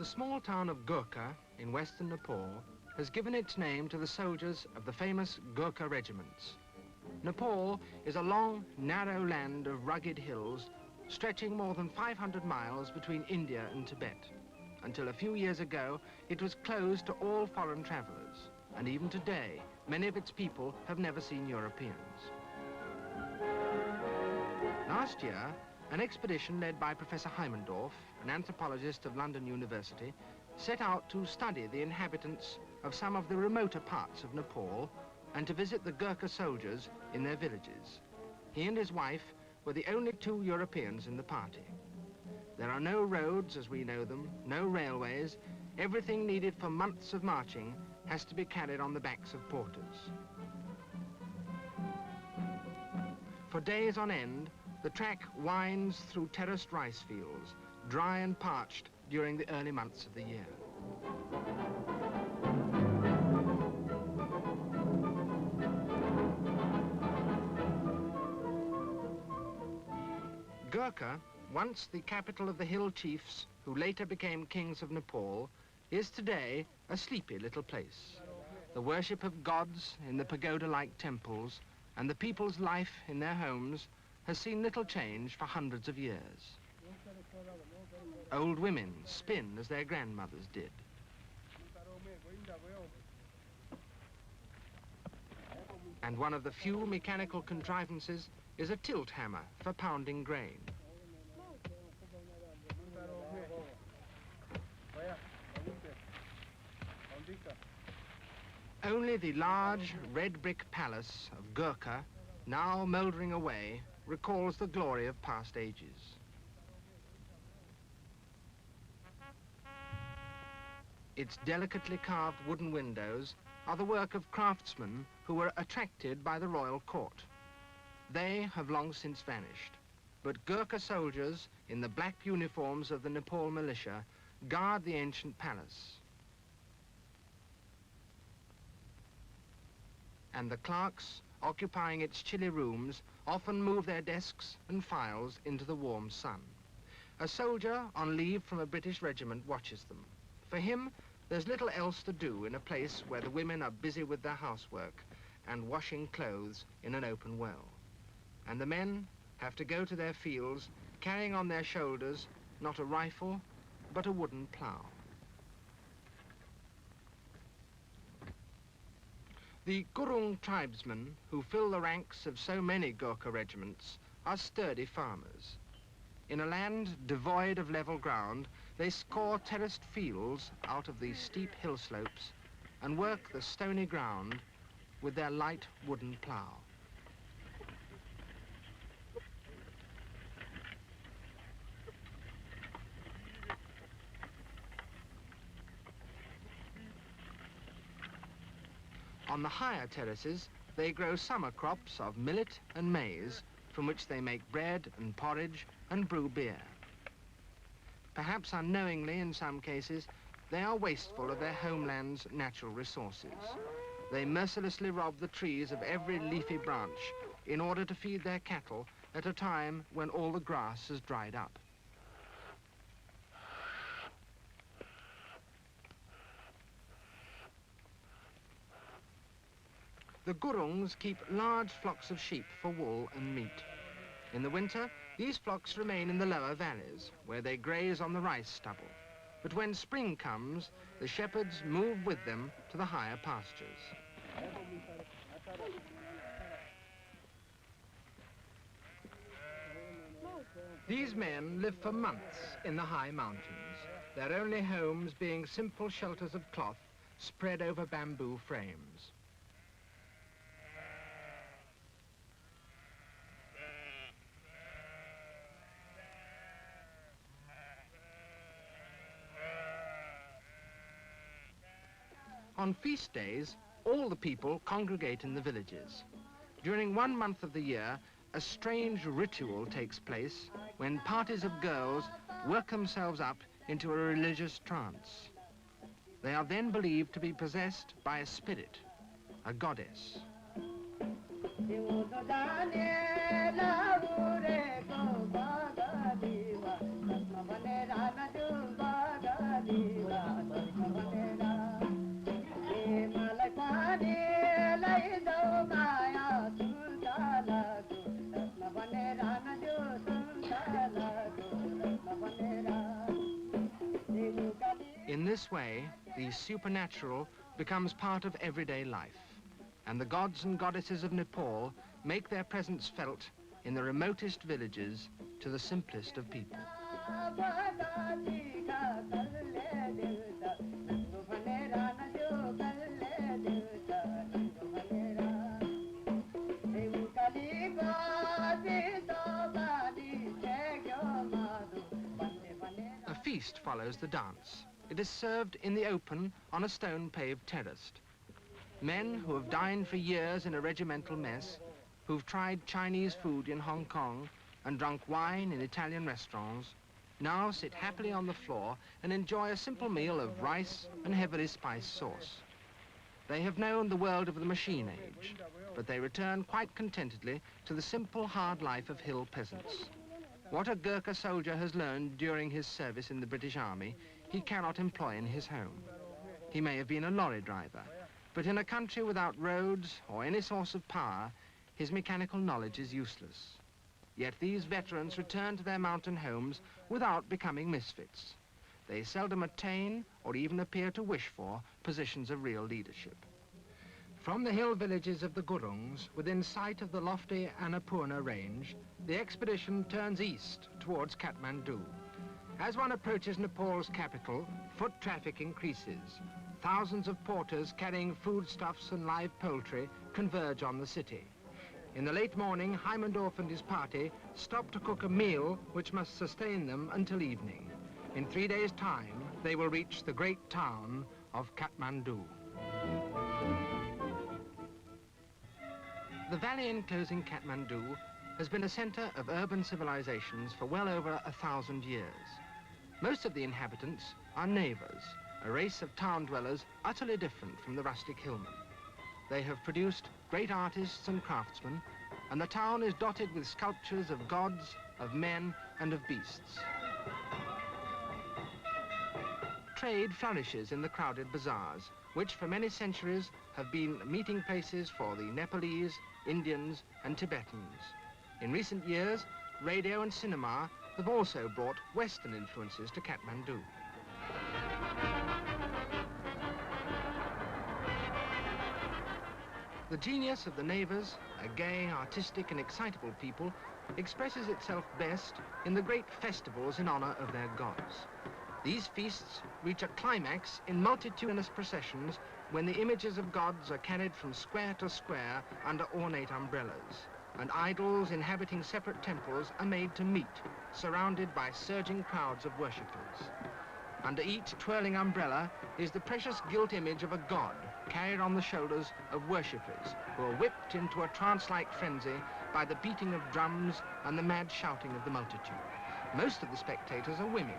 small town of Gorkha in western Nepal has given its name to the soldiers of the famous Gorkha regiments. Nepal is a long, narrow land of rugged hills stretching more than 500 miles between India and Tibet. Until a few years ago, it was closed to all foreign travelers, and even today, many of its people have never seen Europeans. Last year, an expedition led by Professor Heimendorf, an anthropologist of London University, set out to study the inhabitants of some of the remoter parts of Nepal and to visit the Gorkha soldiers in their villages. He and his wife were the only two Europeans in the party. There are no roads as we know them, no railways. Everything needed for months of marching has to be carried on the backs of porters. For days on end, the track winds through terraced rice fields, dry and parched during the early months of the year. Gorkha, once the capital of the hill chiefs who later became kings of Nepal, is today a sleepy little place. The worship of gods in the pagoda-like temples and the people's life in their homes has seen little change for hundreds of years. Old women spin as their grandmothers did. And one of the few mechanical contrivances is a tilt hammer for pounding grain. Only the large red brick palace of Gorkha, now mouldering away, recalls the glory of past ages. Its delicately carved wooden windows are the work of craftsmen who were attracted by the royal court. They have long since vanished, but Gorkha soldiers in the black uniforms of the Nepal militia guard the ancient palace. And the clerks occupying its chilly rooms often move their desks and files into the warm sun. A soldier on leave from a British regiment watches them. For him, there's little else to do in a place where the women are busy with their housework and washing clothes in an open well. And the men have to go to their fields carrying on their shoulders not a rifle, but a wooden plough. The Gurung tribesmen who fill the ranks of so many Gorkha regiments are sturdy farmers. In a land devoid of level ground, they score terraced fields out of the steep hill slopes and work the stony ground with their light wooden plough. On the higher terraces, they grow summer crops of millet and maize, from which they make bread and porridge and brew beer. Perhaps unknowingly in some cases, they are wasteful of their homeland's natural resources. They mercilessly rob the trees of every leafy branch in order to feed their cattle at a time when all the grass has dried up. The Gurungs keep large flocks of sheep for wool and meat. In the winter, these flocks remain in the lower valleys, where they graze on the rice stubble. But when spring comes, the shepherds move with them to the higher pastures. These men live for months in the high mountains, their only homes being simple shelters of cloth spread over bamboo frames. On feast days, all the people congregate in the villages. During 1 month of the year, a strange ritual takes place when parties of girls work themselves up into a religious trance. They are then believed to be possessed by a spirit, a goddess. this way, the supernatural becomes part of everyday life, and the gods and goddesses of Nepal make their presence felt in the remotest villages to the simplest of people. A feast follows the dance. It is served in the open on a stone-paved terrace. Men who have dined for years in a regimental mess, who've tried Chinese food in Hong Kong and drunk wine in Italian restaurants, now sit happily on the floor and enjoy a simple meal of rice and heavily spiced sauce. They have known the world of the machine age, but they return quite contentedly to the simple, hard life of hill peasants. What a Gorkha soldier has learned during his service in the British Army, he cannot employ in his home. He may have been a lorry driver, but in a country without roads or any source of power, his mechanical knowledge is useless. Yet these veterans return to their mountain homes without becoming misfits. They seldom attain or even appear to wish for positions of real leadership. From the hill villages of the Gurungs, within sight of the lofty Annapurna range, the expedition turns east towards Kathmandu. As one approaches Nepal's capital, foot traffic increases. Thousands of porters carrying foodstuffs and live poultry converge on the city. In the late morning, Heimendorf and his party stop to cook a meal which must sustain them until evening. In 3 days' time, they will reach the great town of Kathmandu. The valley enclosing Kathmandu has been a center of urban civilizations for well over 1,000 years. Most of the inhabitants are neighbors, a race of town dwellers utterly different from the rustic hillmen. They have produced great artists and craftsmen, and the town is dotted with sculptures of gods, of men, and of beasts. Trade flourishes in the crowded bazaars, which for many centuries have been meeting places for the Nepalese, Indians, and Tibetans. In recent years, radio and cinema have also brought Western influences to Kathmandu. The genius of the Navas, a gay, artistic, and excitable people, expresses itself best in the great festivals in honor of their gods. These feasts reach a climax in multitudinous processions when the images of gods are carried from square to square under ornate umbrellas, and idols inhabiting separate temples are made to meet, surrounded by surging crowds of worshippers. Under each twirling umbrella is the precious gilt image of a god carried on the shoulders of worshippers who are whipped into a trance-like frenzy by the beating of drums and the mad shouting of the multitude. Most of the spectators are women.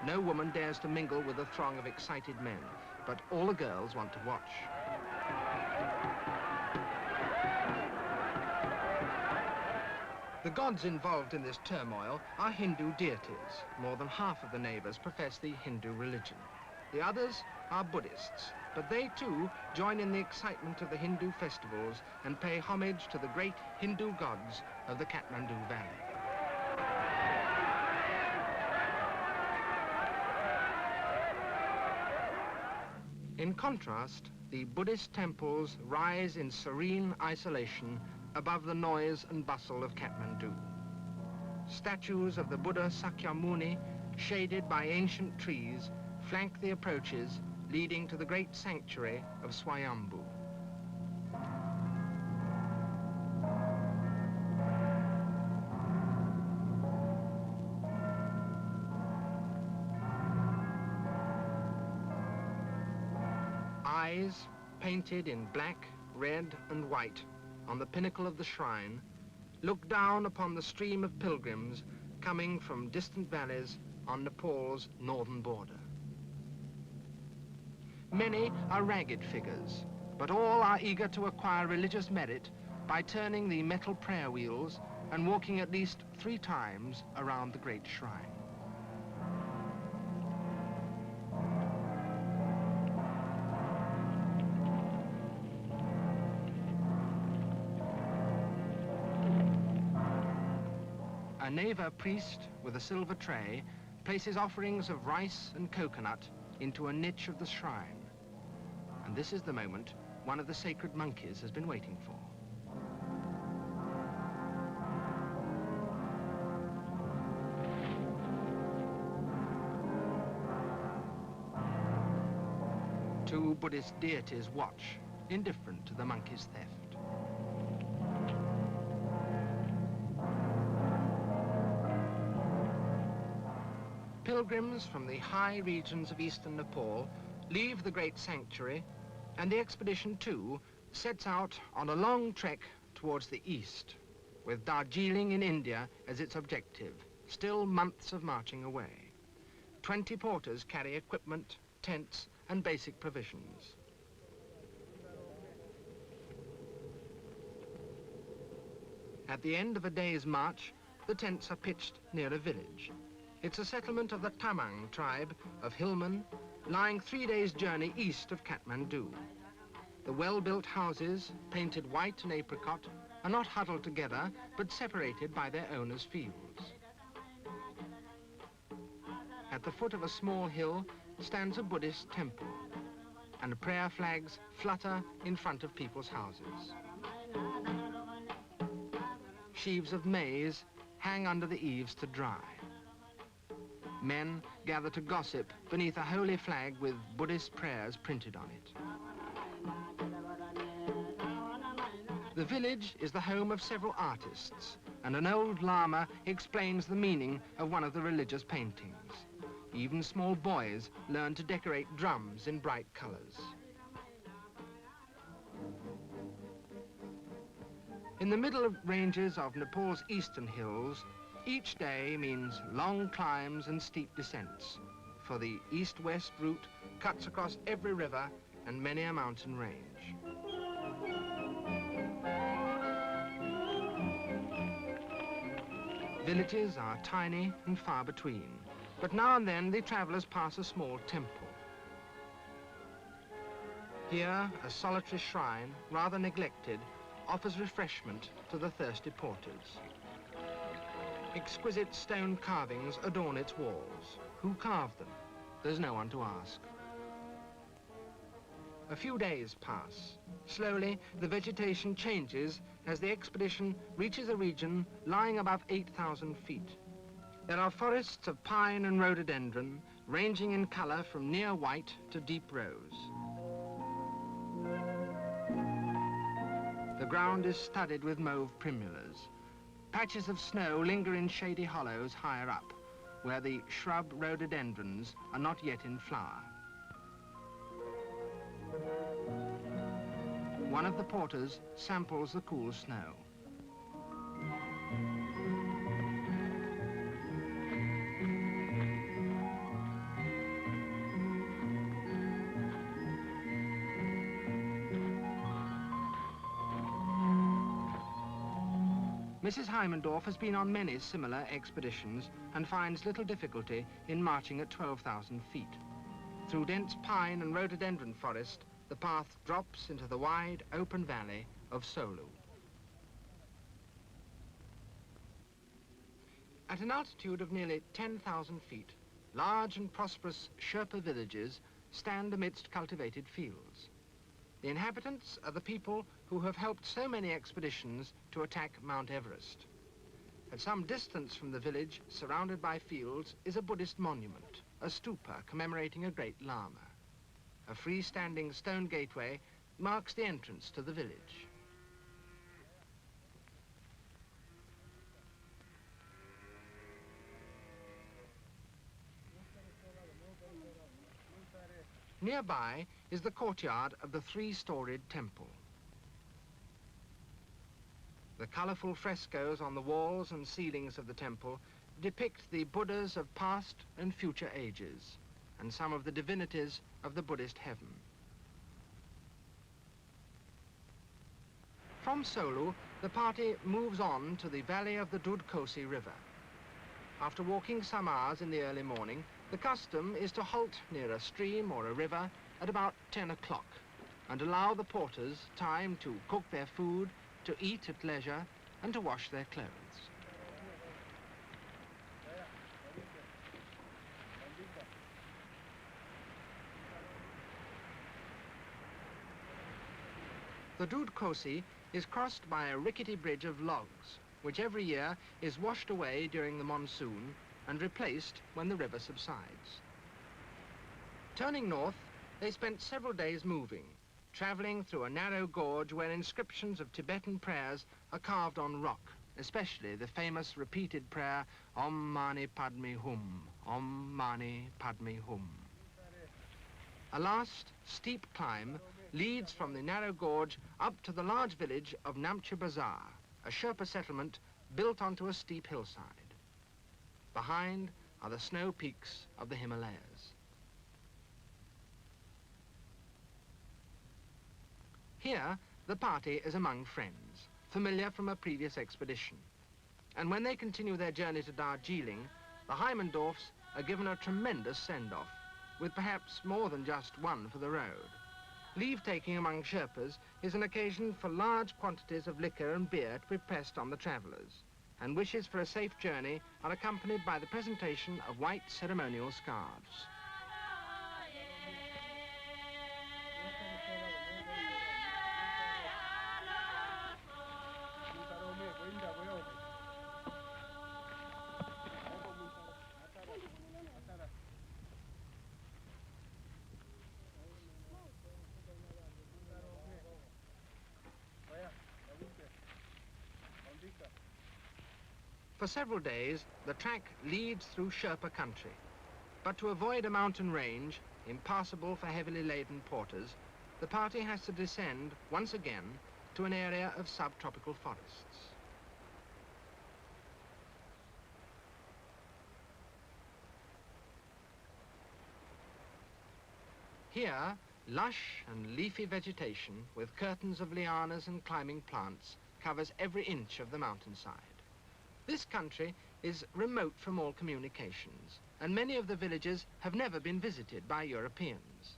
No woman dares to mingle with a throng of excited men, but all the girls want to watch. The gods involved in this turmoil are Hindu deities. More than half of the neighbors profess the Hindu religion. The others are Buddhists, but they too join in the excitement of the Hindu festivals and pay homage to the great Hindu gods of the Kathmandu Valley. In contrast, the Buddhist temples rise in serene isolation above the noise and bustle of Kathmandu. Statues of the Buddha Sakyamuni, shaded by ancient trees, flank the approaches leading to the great sanctuary of Swayambhu. Eyes painted in black, red, and white on the pinnacle of the shrine look down upon the stream of pilgrims coming from distant valleys on Nepal's northern border. Many are ragged figures, but all are eager to acquire religious merit by turning the metal prayer wheels and walking at least 3 times around the great shrine. A Neva priest with a silver tray places offerings of rice and coconut into a niche of the shrine. And this is the moment one of the sacred monkeys has been waiting for. Two Buddhist deities watch, indifferent to the monkey's theft. Pilgrims from the high regions of eastern Nepal leave the great sanctuary, and the expedition too sets out on a long trek towards the east, with Darjeeling in India as its objective, still months of marching away. 20 porters carry equipment, tents, and basic provisions. At the end of a day's march, the tents are pitched near a village. It's a settlement of the Tamang tribe of hillmen, lying 3 days' journey east of Kathmandu. The well-built houses, painted white and apricot, are not huddled together, but separated by their owners' fields. At the foot of a small hill stands a Buddhist temple, and prayer flags flutter in front of people's houses. Sheaves of maize hang under the eaves to dry. Men gather to gossip beneath a holy flag with Buddhist prayers printed on it. The village is the home of several artists, and an old lama explains the meaning of one of the religious paintings. Even small boys learn to decorate drums in bright colors. In the middle ranges of Nepal's eastern hills, each day means long climbs and steep descents, for the east-west route cuts across every river and many a mountain range. Villages are tiny and far between, but now and then the travelers pass a small temple. Here, a solitary shrine, rather neglected, offers refreshment to the thirsty porters. Exquisite stone carvings adorn its walls. Who carved them? There's no one to ask. A few days pass. Slowly, the vegetation changes as the expedition reaches a region lying above 8,000 feet. There are forests of pine and rhododendron, ranging in color from near white to deep rose. The ground is studded with mauve primulas. Patches of snow linger in shady hollows higher up, where the shrub rhododendrons are not yet in flower. One of the porters samples the cool snow. Mrs. Heimendorf has been on many similar expeditions and finds little difficulty in marching at 12,000 feet. Through dense pine and rhododendron forest, the path drops into the wide, open valley of Solu. At an altitude of nearly 10,000 feet, large and prosperous Sherpa villages stand amidst cultivated fields. The inhabitants are the people who have helped so many expeditions to attack Mount Everest. At some distance from the village, surrounded by fields, is a Buddhist monument, a stupa commemorating a great lama. A freestanding stone gateway marks the entrance to the village. Nearby is the courtyard of the three-storied temple. The colorful frescoes on the walls and ceilings of the temple depict the Buddhas of past and future ages, and some of the divinities of the Buddhist heaven. From Solu, the party moves on to the valley of the Dudkosi River. After walking some hours in the early morning, the custom is to halt near a stream or a river at about 10 o'clock and allow the porters time to cook their food, to eat at leisure, and to wash their clothes. The Dud Kosi is crossed by a rickety bridge of logs, which every year is washed away during the monsoon and replaced when the river subsides. Turning north, they spent several days moving, travelling through a narrow gorge where inscriptions of Tibetan prayers are carved on rock, especially the famous repeated prayer, Om Mani Padme Hum, Om Mani Padme Hum. A last steep climb leads from the narrow gorge up to the large village of Namche Bazaar, a Sherpa settlement built onto a steep hillside. Behind are the snow peaks of the Himalayas. Here, the party is among friends, familiar from a previous expedition. And when they continue their journey to Darjeeling, the Heimendorfs are given a tremendous send-off, with perhaps more than just one for the road. Leave-taking among Sherpas is an occasion for large quantities of liquor and beer to be pressed on the travellers, and wishes for a safe journey are accompanied by the presentation of white ceremonial scarves. For several days, the track leads through Sherpa country. But to avoid a mountain range, impassable for heavily laden porters, the party has to descend once again to an area of subtropical forests. Here, lush and leafy vegetation with curtains of lianas and climbing plants covers every inch of the mountainside. This country is remote from all communications, and many of the villages have never been visited by Europeans.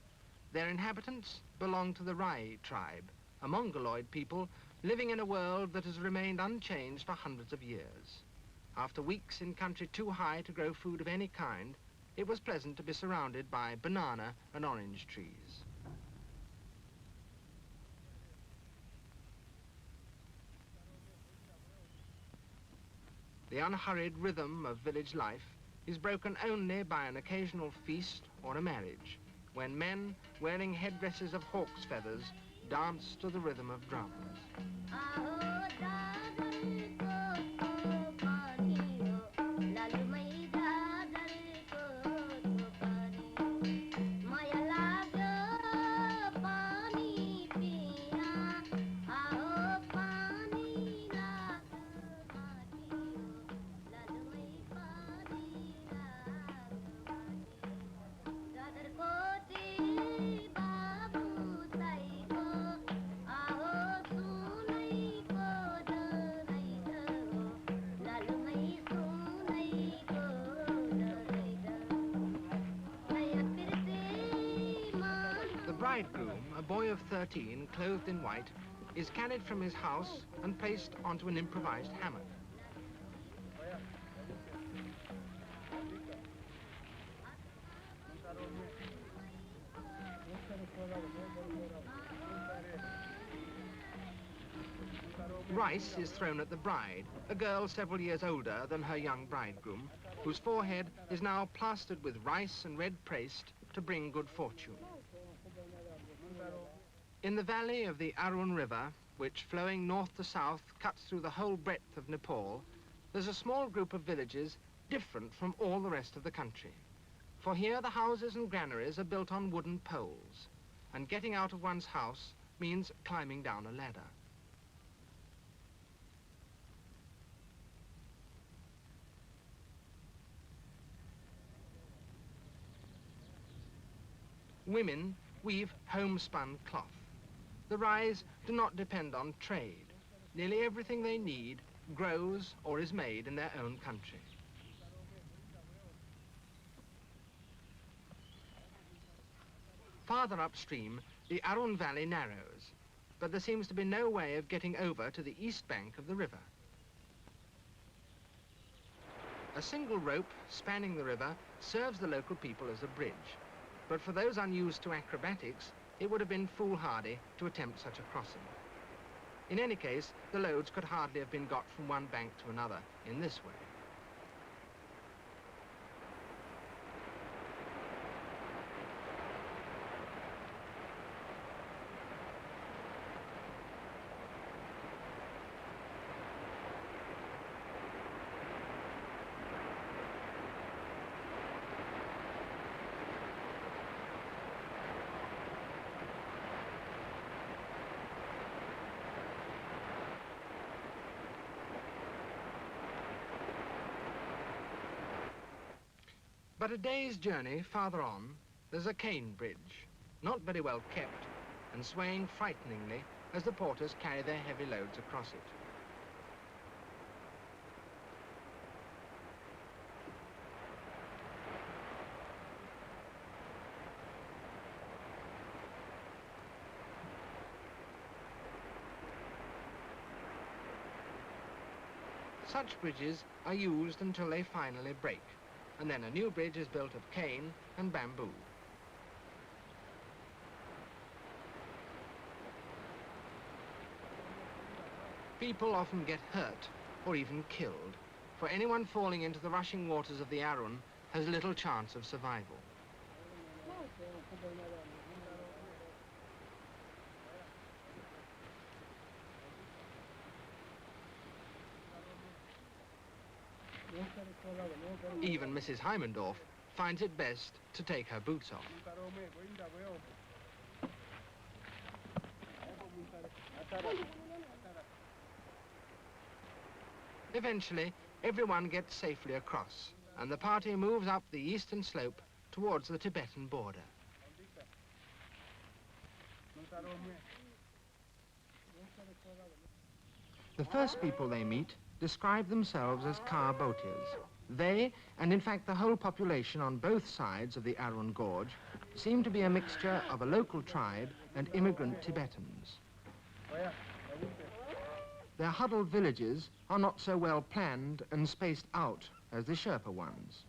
Their inhabitants belong to the Rai tribe, a Mongoloid people living in a world that has remained unchanged for hundreds of years. After weeks in country too high to grow food of any kind, it was pleasant to be surrounded by banana and orange trees. The unhurried rhythm of village life is broken only by an occasional feast or a marriage, when men, wearing headdresses of hawk's feathers, dance to the rhythm of drums. The bridegroom, a boy of 13, clothed in white, is carried from his house and placed onto an improvised hammock. Rice is thrown at the bride, a girl several years older than her young bridegroom, whose forehead is now plastered with rice and red paste to bring good fortune. In the valley of the Arun River, which flowing north to south cuts through the whole breadth of Nepal, there's a small group of villages different from all the rest of the country. For here the houses and granaries are built on wooden poles, and getting out of one's house means climbing down a ladder. Women weave homespun cloth. The Rais do not depend on trade. Nearly everything they need grows or is made in their own country. Farther upstream, the Arun Valley narrows, but there seems to be no way of getting over to the east bank of the river. A single rope spanning the river serves the local people as a bridge, but for those unused to acrobatics, it would have been foolhardy to attempt such a crossing. In any case, the loads could hardly have been got from one bank to another in this way. But a day's journey farther on, there's a cane bridge, not very well kept, and swaying frighteningly as the porters carry their heavy loads across it. Such bridges are used until they finally break, and then a new bridge is built of cane and bamboo. People often get hurt or even killed, for anyone falling into the rushing waters of the Arun has little chance of survival. Even Mrs. Heimendorf finds it best to take her boots off. Eventually, everyone gets safely across, and the party moves up the eastern slope towards the Tibetan border. The first people they meet describe themselves as Ka Botias. They, and in fact the whole population on both sides of the Arun Gorge, seem to be a mixture of a local tribe and immigrant Tibetans. Their huddled villages are not so well planned and spaced out as the Sherpa ones.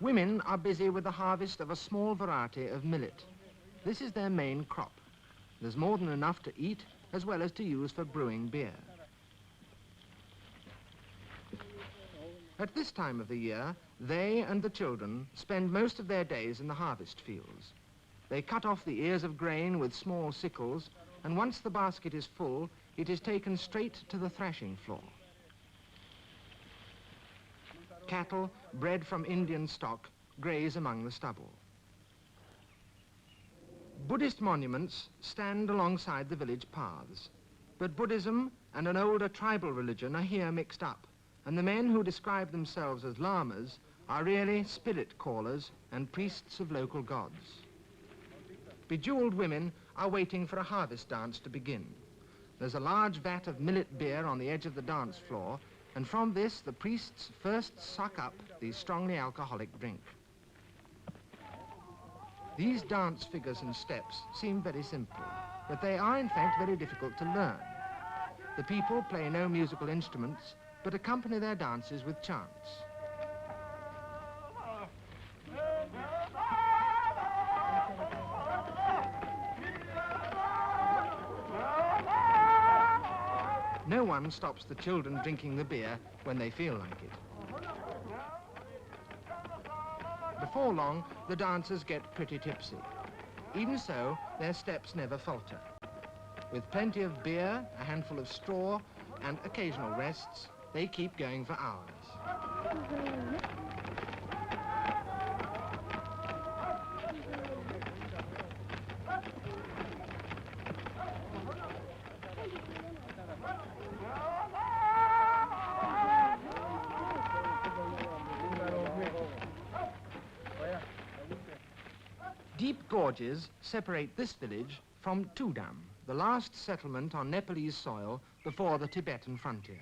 Women are busy with the harvest of a small variety of millet. This is their main crop. There's more than enough to eat as well as to use for brewing beer. At this time of the year, they and the children spend most of their days in the harvest fields. They cut off the ears of grain with small sickles, and once the basket is full, it is taken straight to the thrashing floor. Cattle, bred from Indian stock, graze among the stubble. Buddhist monuments stand alongside the village paths, but Buddhism and an older tribal religion are here mixed up, and the men who describe themselves as lamas are really spirit callers and priests of local gods. Bejeweled women are waiting for a harvest dance to begin. There's a large vat of millet beer on the edge of the dance floor, and from this the priests first suck up the strongly alcoholic drink. These dance figures and steps seem very simple, but they are in fact very difficult to learn. The people play no musical instruments, but accompany their dances with chants. No one stops the children drinking the beer when they feel like it. Before long, the dancers get pretty tipsy. Even so, their steps never falter. With plenty of beer, a handful of straw, and occasional rests, they keep going for hours. Deep gorges separate this village from Tudam, the last settlement on Nepalese soil before the Tibetan frontier.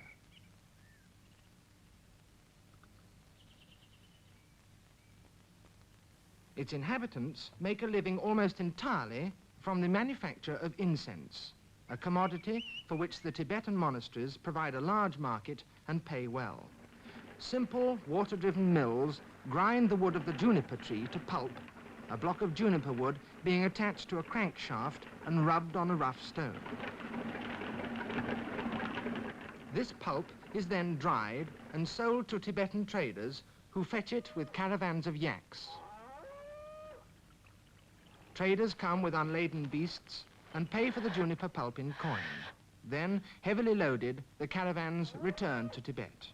Its inhabitants make a living almost entirely from the manufacture of incense, a commodity for which the Tibetan monasteries provide a large market and pay well. Simple, water-driven mills grind the wood of the juniper tree to pulp, a block of juniper wood being attached to a crankshaft and rubbed on a rough stone. This pulp is then dried and sold to Tibetan traders who fetch it with caravans of yaks. Traders come with unladen beasts and pay for the juniper pulp in coin. Then, heavily loaded, the caravans return to Tibet.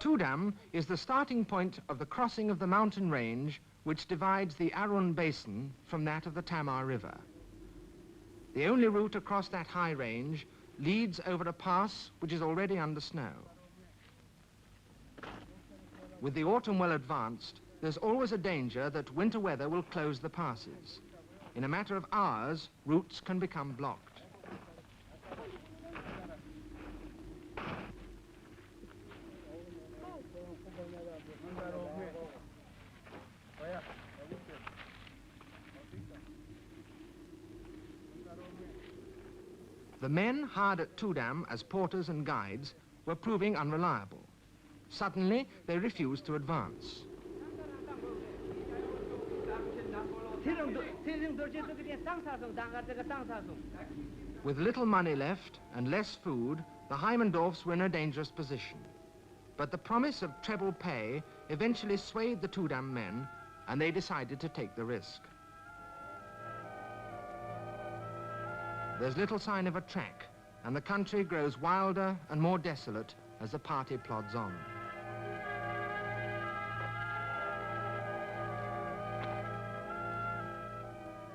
Tudam is the starting point of the crossing of the mountain range which divides the Arun Basin from that of the Tamar River. The only route across that high range leads over a pass which is already under snow. With the autumn well advanced, there's always a danger that winter weather will close the passes. In a matter of hours, routes can become blocked. The men hired at Tudam as porters and guides were proving unreliable. Suddenly, they refused to advance. With little money left and less food, the Heimendorfs were in a dangerous position. But the promise of treble pay eventually swayed the Tudam men, and they decided to take the risk. There's little sign of a track, and the country grows wilder and more desolate as the party plods on.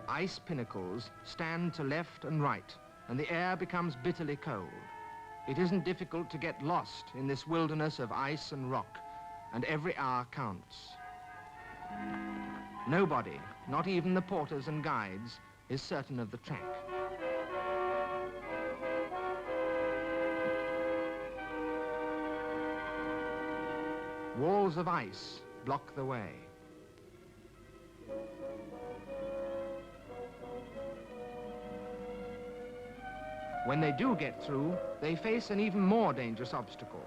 Ice pinnacles stand to left and right, and the air becomes bitterly cold. It isn't difficult to get lost in this wilderness of ice and rock, and every hour counts. Nobody, not even the porters and guides, is certain of the track. Walls of ice block the way. When they do get through, they face an even more dangerous obstacle.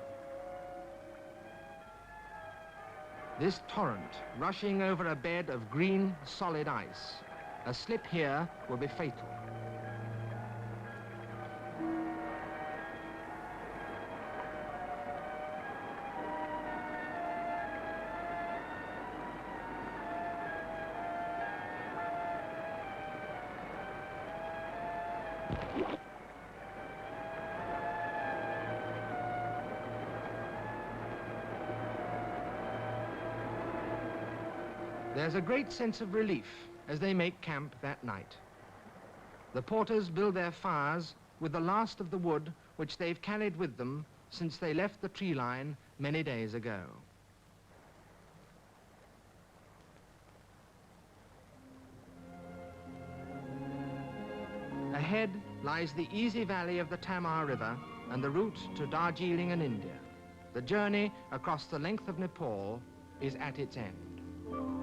This torrent rushing over a bed of green, solid ice. A slip here will be fatal. There's a great sense of relief as they make camp that night. The porters build their fires with the last of the wood which they've carried with them since they left the tree line many days ago. Ahead lies the easy valley of the Tamar River and the route to Darjeeling and India. The journey across the length of Nepal is at its end.